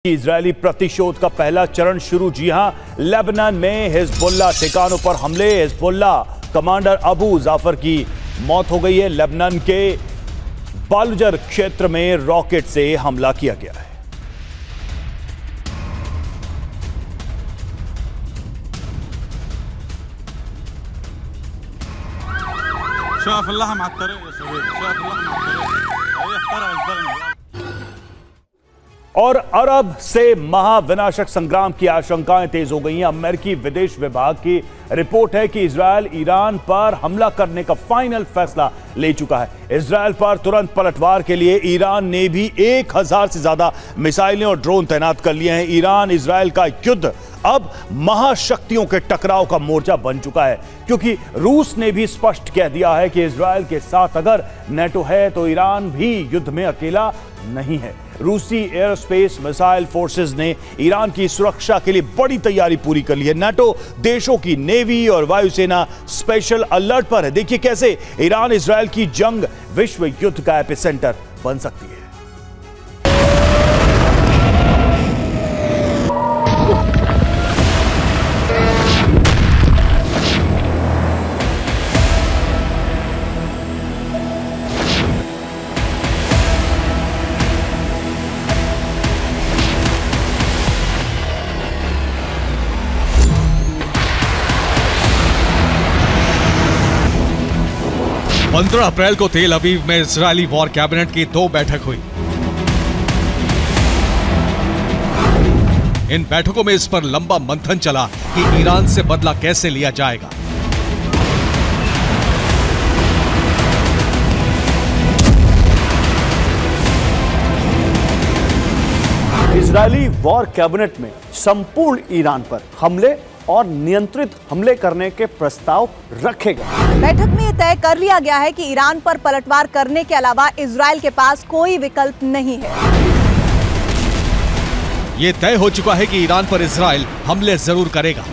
Israeli प्रतिशोध का पहला चरण शुरू। जी हां, लेबनान में हिजबुल्लाह ठिकानों पर हमले। हिजबुल्लाह कमांडर अबू जाफर की मौत हो गई है। लेबनान के बालुजर क्षेत्र में रॉकेट से हमला किया गया है। और अरब से महाविनाशक संग्राम की आशंकाएं तेज हो गई हैं। अमेरिकी विदेश विभाग की रिपोर्ट है कि इजरायल ईरान पर हमला करने का फाइनल फैसला ले चुका है। इजरायल पर तुरंत पलटवार के लिए ईरान ने भी 1000 से ज्यादा मिसाइलें और ड्रोन तैनात कर लिए हैं। ईरान इजरायल का युद्ध अब महाशक्तियों के टकराव का मोर्चा बन चुका है, क्योंकि रूस ने भी स्पष्ट कह दिया है कि इजरायल के साथ अगर नेटो है तो ईरान भी युद्ध में अकेला नहीं है। रूसी एयरस्पेस मिसाइल फोर्सेस ने ईरान की सुरक्षा के लिए बड़ी तैयारी पूरी कर ली है। नेटो देशों की नेवी और वायुसेना स्पेशल अलर्ट पर है। देखिए कैसे ईरान इजरायल की जंग विश्व युद्ध का एपिसेंटर बन सकती है। पंद्रह अप्रैल को तेल अवीव में इजरायली वॉर कैबिनेट की 2 बैठक हुई। इन बैठकों में इस पर लंबा मंथन चला कि ईरान से बदला कैसे लिया जाएगा। इजरायली वॉर कैबिनेट में संपूर्ण ईरान पर हमले और नियंत्रित हमले करने के प्रस्ताव रखेगा। बैठक में यह तय कर लिया गया है कि ईरान पर पलटवार करने के अलावा इजरायल के पास कोई विकल्प नहीं है। यह तय हो चुका है कि ईरान पर इजरायल हमले जरूर करेगा।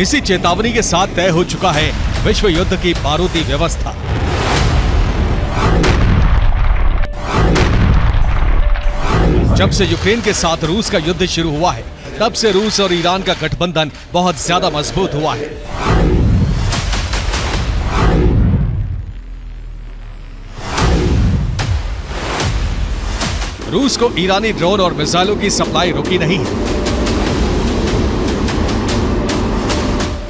इसी चेतावनी के साथ तय हो चुका है विश्व युद्ध की बारूदी व्यवस्था। जब से यूक्रेन के साथ रूस का युद्ध शुरू हुआ है, तब से रूस और ईरान का गठबंधन बहुत ज्यादा मजबूत हुआ है। रूस को ईरानी ड्रोन और मिसाइलों की सप्लाई रुकी नहीं है।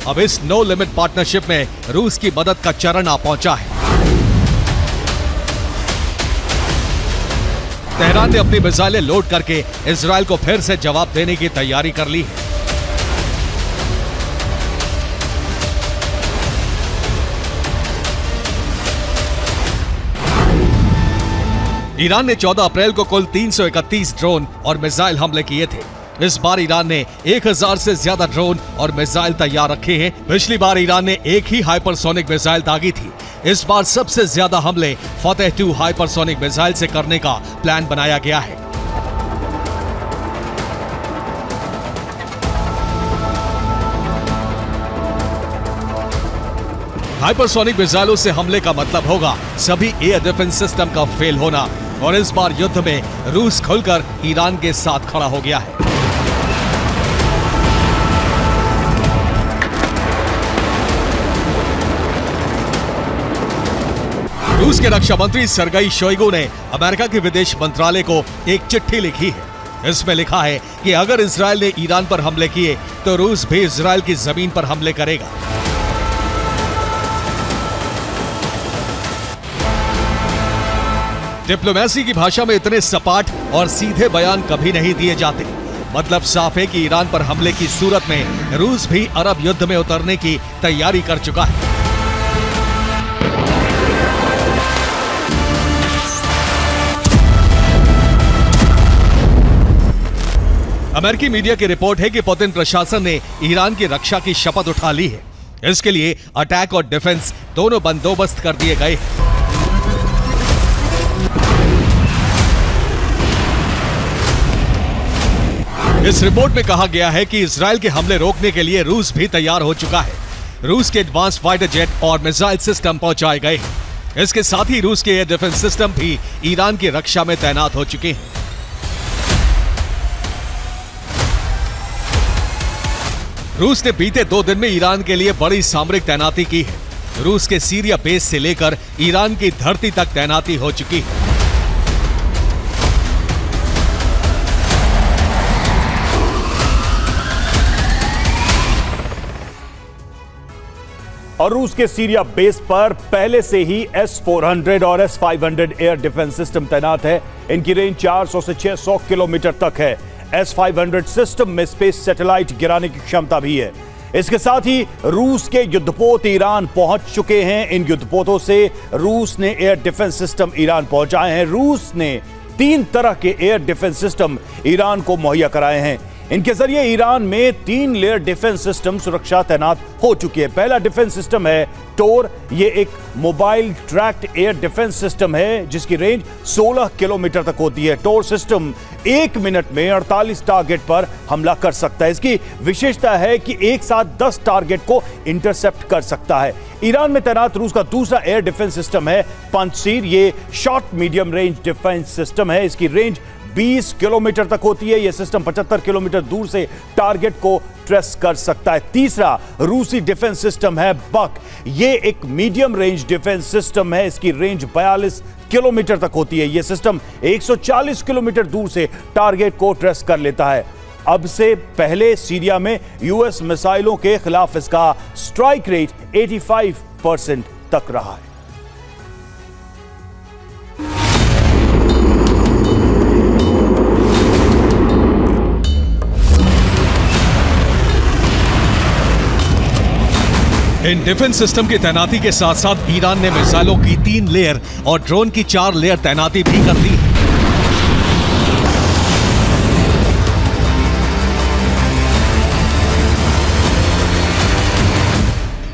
अब इस नो लिमिट पार्टनरशिप में रूस की मदद का चरण आ पहुंचा है। तेहरान ने अपनी मिसाइलें लोड करके इजरायल को फिर से जवाब देने की तैयारी कर ली है। ईरान ने 14 अप्रैल को कुल 331 ड्रोन और मिसाइल हमले किए थे। इस बार ईरान ने 1000 से ज्यादा ड्रोन और मिसाइल तैयार रखे हैं। पिछली बार ईरान ने एक ही हाइपरसोनिक मिसाइल दागी थी। इस बार सबसे ज्यादा हमले फतेह 2 हाइपरसोनिक मिसाइल से करने का प्लान बनाया गया है। हाइपरसोनिक मिसाइलों से हमले का मतलब होगा सभी एयर डिफेंस सिस्टम का फेल होना, और इस बार युद्ध में रूस खुलकर ईरान के साथ खड़ा हो गया है। रूस के रक्षा मंत्री सर्गेई शोइगु ने अमेरिका के विदेश मंत्रालय को एक चिट्ठी लिखी है। इसमें लिखा है कि अगर इजरायल ने ईरान पर हमले किए तो रूस भी इजरायल की जमीन पर हमले करेगा। डिप्लोमेसी की भाषा में इतने सपाट और सीधे बयान कभी नहीं दिए जाते। मतलब साफ है कि ईरान पर हमले की सूरत में रूस भी अरब युद्ध में उतरने की तैयारी कर चुका है। अमेरिकी मीडिया की रिपोर्ट है कि पुतिन प्रशासन ने ईरान की रक्षा की शपथ उठा ली है। इसके लिए अटैक और डिफेंस दोनों बंदोबस्त कर दिए गए। इस रिपोर्ट में कहा गया है कि इजरायल के हमले रोकने के लिए रूस भी तैयार हो चुका है। रूस के एडवांस फाइटर जेट और मिसाइल सिस्टम पहुंचाए गए हैं। इसके साथ ही रूस के एयर डिफेंस सिस्टम भी ईरान की रक्षा में तैनात हो चुके हैं। रूस ने बीते 2 दिन में ईरान के लिए बड़ी सामरिक तैनाती की है। रूस के सीरिया बेस से लेकर ईरान की धरती तक तैनाती हो चुकी है। और रूस के सीरिया बेस पर पहले से ही S-400 और S-500 एयर डिफेंस सिस्टम तैनात है। इनकी रेंज 400 से 600 किलोमीटर तक है। S-500 सिस्टम में स्पेस सैटेलाइट गिराने की क्षमता भी है। इसके साथ ही रूस के युद्धपोत ईरान पहुंच चुके हैं। इन युद्धपोतों से रूस ने एयर डिफेंस सिस्टम ईरान पहुंचाए हैं। रूस ने 3 तरह के एयर डिफेंस सिस्टम ईरान को मुहैया कराए हैं। इनके जरिए ईरान में 3 लेयर डिफेंस सिस्टम सुरक्षा तैनात हो चुकी है। पहला डिफेंस सिस्टम है टोर। ये एक mobile tracked air defence system है जिसकी रेंज 16 किलोमीटर तक होती है। टोर सिस्टम 1 मिनट में 48 टारगेट पर हमला कर सकता है। इसकी विशेषता है कि एक साथ 10 टारगेट को इंटरसेप्ट कर सकता है। ईरान में तैनात रूस का दूसरा एयर डिफेंस सिस्टम है पंजशीर। ये short medium range defence system है। इसकी रेंज 20 किलोमीटर तक होती है। यह सिस्टम 75 किलोमीटर दूर से टारगेट को ट्रेस कर सकता है। तीसरा रूसी डिफेंस सिस्टम है बक। यह एक मीडियम रेंज डिफेंस सिस्टम है। इसकी रेंज 42 किलोमीटर तक होती है। यह सिस्टम 140 किलोमीटर दूर से टारगेट को ट्रेस कर लेता है। अब से पहले सीरिया में यूएस मिसाइलों के खिलाफ इसका स्ट्राइक रेट 85% तक रहा है। इन डिफेंस सिस्टम की तैनाती के साथ साथ ईरान ने मिसाइलों की 3 लेयर और ड्रोन की 4 लेयर तैनाती भी कर दी।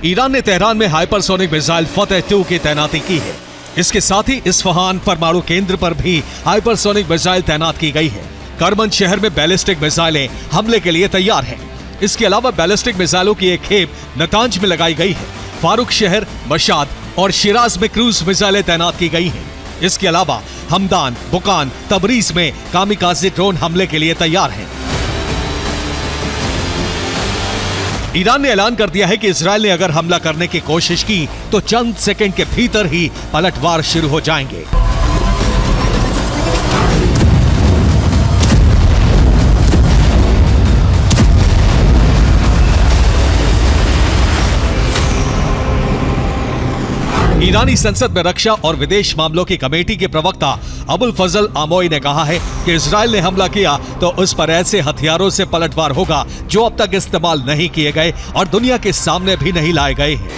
ईरान ने तेहरान में हाइपरसोनिक मिसाइल फतेह 2 की तैनाती की है। इसके साथ ही इस्फहान परमाणु केंद्र पर भी हाइपरसोनिक मिसाइल तैनात की गई है। करमन शहर में बैलिस्टिक मिसाइलें हमले के लिए तैयार हैं। इसके अलावा बैलिस्टिक मिसाइलों की एक खेप नतांज में लगाई गई है। फारूक शहर, मशाद और शिराज में क्रूज मिसाइलें तैनात की गई हैं। इसके अलावा हमदान, बुकान, तबरीज में कामिकाज़े ड्रोन हमले के लिए तैयार हैं। ईरान ने ऐलान कर दिया है कि इजरायल ने अगर हमला करने की कोशिश की तो चंद सेकंड के भीतर ही पलटवार शुरू हो जाएंगे। ईरानी संसद में रक्षा और विदेश मामलों की कमेटी के प्रवक्ता अबुल फजल आमोई ने कहा है कि इजरायल ने हमला किया तो उस पर ऐसे हथियारों से पलटवार होगा जो अब तक इस्तेमाल नहीं किए गए और दुनिया के सामने भी नहीं लाए गए हैं।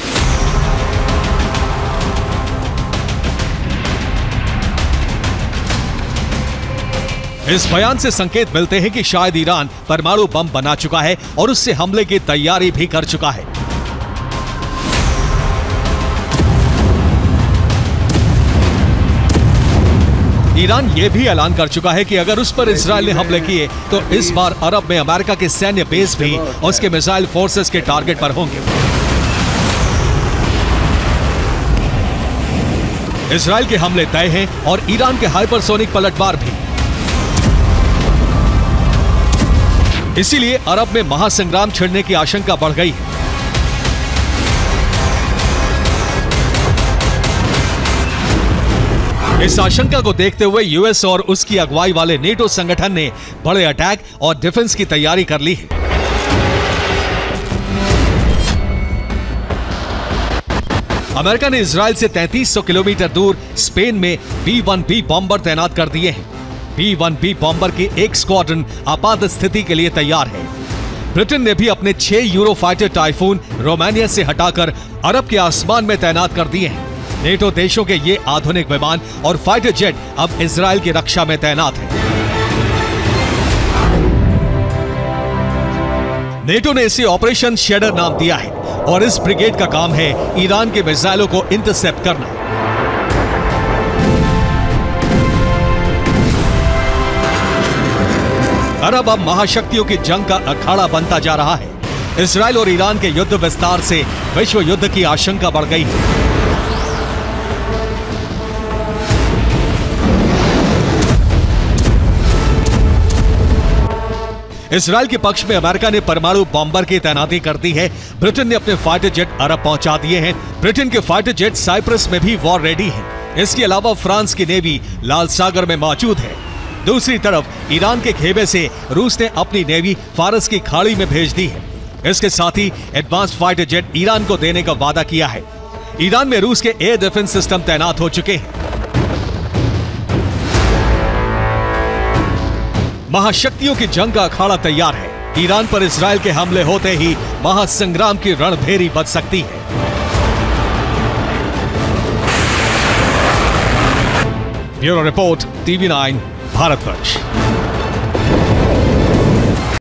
इस बयान से संकेत मिलते हैं कि शायद ईरान परमाणु बम बना चुका है और उससे हमले की तैयारी भी कर चुका है। ईरान यह भी ऐलान कर चुका है कि अगर उस पर इजरायल ने हमले किए तो इस बार अरब में अमेरिका के सैन्य बेस भी उसके मिसाइल फोर्सेस के टारगेट पर होंगे। इजरायल के हमले तय हैं और ईरान के हाइपरसोनिक पलटवार भी। इसीलिए अरब में महासंग्राम छिड़ने की आशंका बढ़ गई है। इस आशंका को देखते हुए यूएस और उसकी अगुवाई वाले नेटो संगठन ने बड़े अटैक और डिफेंस की तैयारी कर ली है। अमेरिका ने इजरायल से 3300 किलोमीटर दूर स्पेन में B-1B बॉम्बर तैनात कर दिए हैं। B-1B बॉम्बर की एक स्क्वाड्रन आपात स्थिति के लिए तैयार है। ब्रिटेन ने भी अपने 6 यूरोफाइटर टाइफून रोमानिया से हटाकर अरब के आसमान में तैनात कर दिए हैं। नेटो देशों के ये आधुनिक विमान और फाइटर जेट अब इजरायल की रक्षा में तैनात हैं। नेटो ने इसे ऑपरेशन शेडर नाम दिया है और इस ब्रिगेड का काम है ईरान के मिसाइलों को इंटरसेप्ट करना। अरब अब महाशक्तियों की जंग का अखाड़ा बनता जा रहा है। इजराइल और ईरान के युद्ध विस्तार से विश्व युद्ध की आशंका बढ़ गई है। इजराइल के पक्ष में अमेरिका ने परमाणु बॉम्बर की तैनाती कर दी है। ब्रिटेन ने अपने फाइटर जेट अरब पहुंचा दिए हैं। ब्रिटेन के फाइटर जेट साइप्रस में भी वॉर रेडी हैं। इसके अलावा फ्रांस की नेवी लाल सागर में मौजूद है। दूसरी तरफ ईरान के खेमे से रूस ने अपनी नेवी फारस की खाड़ी में भेज दी है। इसके साथ ही एडवांस फाइटर जेट ईरान को देने का वादा किया है। ईरान में रूस के एयर डिफेंस सिस्टम तैनात हो चुके हैं। महाशक्तियों की जंग का अखाड़ा तैयार है। ईरान पर इजराइल के हमले होते ही महासंग्राम की रणभेरी बच सकती है। Bureau report, TV9, Bharatvarsh.